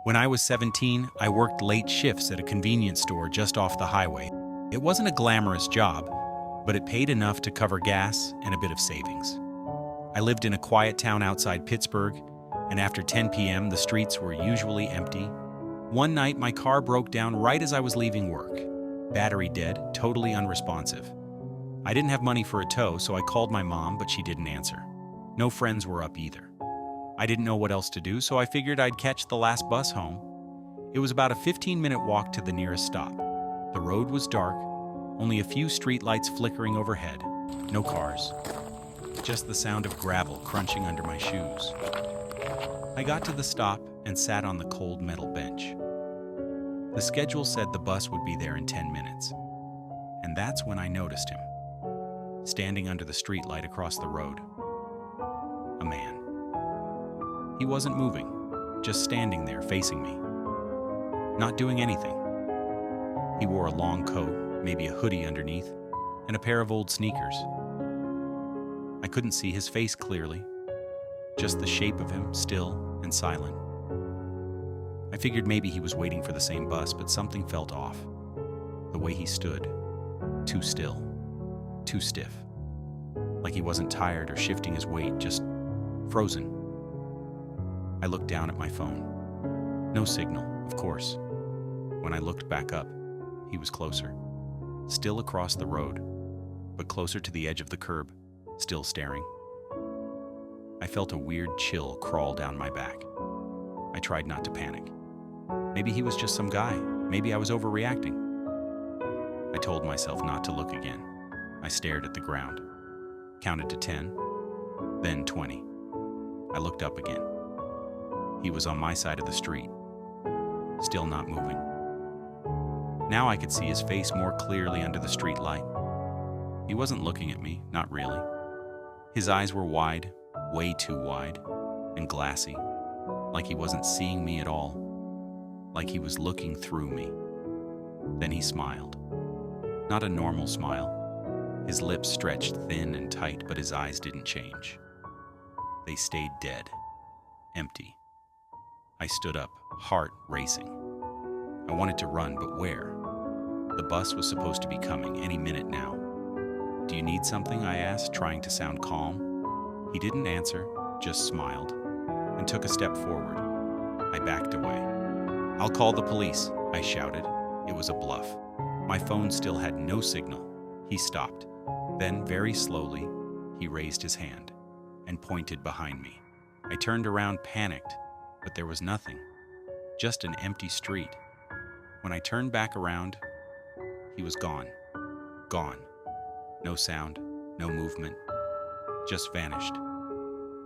When I was 17, I worked late shifts at a convenience store just off the highway. It wasn't a glamorous job, but it paid enough to cover gas and a bit of savings. I lived in a quiet town outside Pittsburgh, and after 10 p.m., the streets were usually empty. One night, my car broke down right as I was leaving work. Battery dead, totally unresponsive. I didn't have money for a tow, so I called my mom, but she didn't answer. No friends were up either. I didn't know what else to do, so I figured I'd catch the last bus home. It was about a 15-minute walk to the nearest stop. The road was dark, only a few streetlights flickering overhead. No cars, just the sound of gravel crunching under my shoes. I got to the stop and sat on the cold metal bench. The schedule said the bus would be there in 10 minutes. And that's when I noticed him, standing under the streetlight across the road. A man. He wasn't moving, just standing there facing me, not doing anything. He wore a long coat, maybe a hoodie underneath, and a pair of old sneakers. I couldn't see his face clearly, just the shape of him, still and silent. I figured maybe he was waiting for the same bus, but something felt off. The way he stood, too still, too stiff, like he wasn't tired or shifting his weight, just frozen. I looked down at my phone. No signal, of course. When I looked back up, he was closer, still across the road, but closer to the edge of the curb, still staring. I felt a weird chill crawl down my back. I tried not to panic. Maybe he was just some guy. Maybe I was overreacting. I told myself not to look again. I stared at the ground, counted to 10, then 20. I looked up again. He was on my side of the street, still not moving. Now I could see his face more clearly under the street light. He wasn't looking at me, not really. His eyes were wide, way too wide, and glassy, like he wasn't seeing me at all, like he was looking through me. Then he smiled. Not a normal smile. His lips stretched thin and tight, but his eyes didn't change. They stayed dead, empty. I stood up, heart racing. I wanted to run, but where? The bus was supposed to be coming any minute now. "Do you need something?" I asked, trying to sound calm. He didn't answer, just smiled, and took a step forward. I backed away. "I'll call the police," I shouted. It was a bluff. My phone still had no signal. He stopped. Then, very slowly, he raised his hand and pointed behind me. I turned around, panicked, but there was nothing. Just an empty street. When I turned back around, he was gone. Gone. No sound, no movement. Just vanished.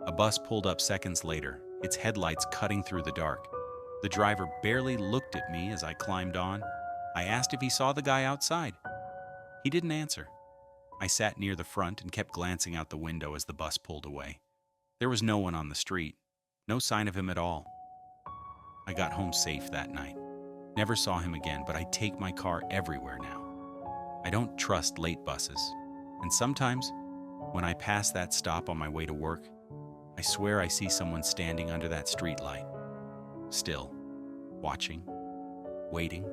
A bus pulled up seconds later, its headlights cutting through the dark. The driver barely looked at me as I climbed on. I asked if he saw the guy outside. He didn't answer. I sat near the front and kept glancing out the window as the bus pulled away. There was no one on the street, no sign of him at all. I got home safe that night. Never saw him again, but I take my car everywhere now. I don't trust late buses, and sometimes, when I pass that stop on my way to work, I swear I see someone standing under that street light, still, watching, waiting.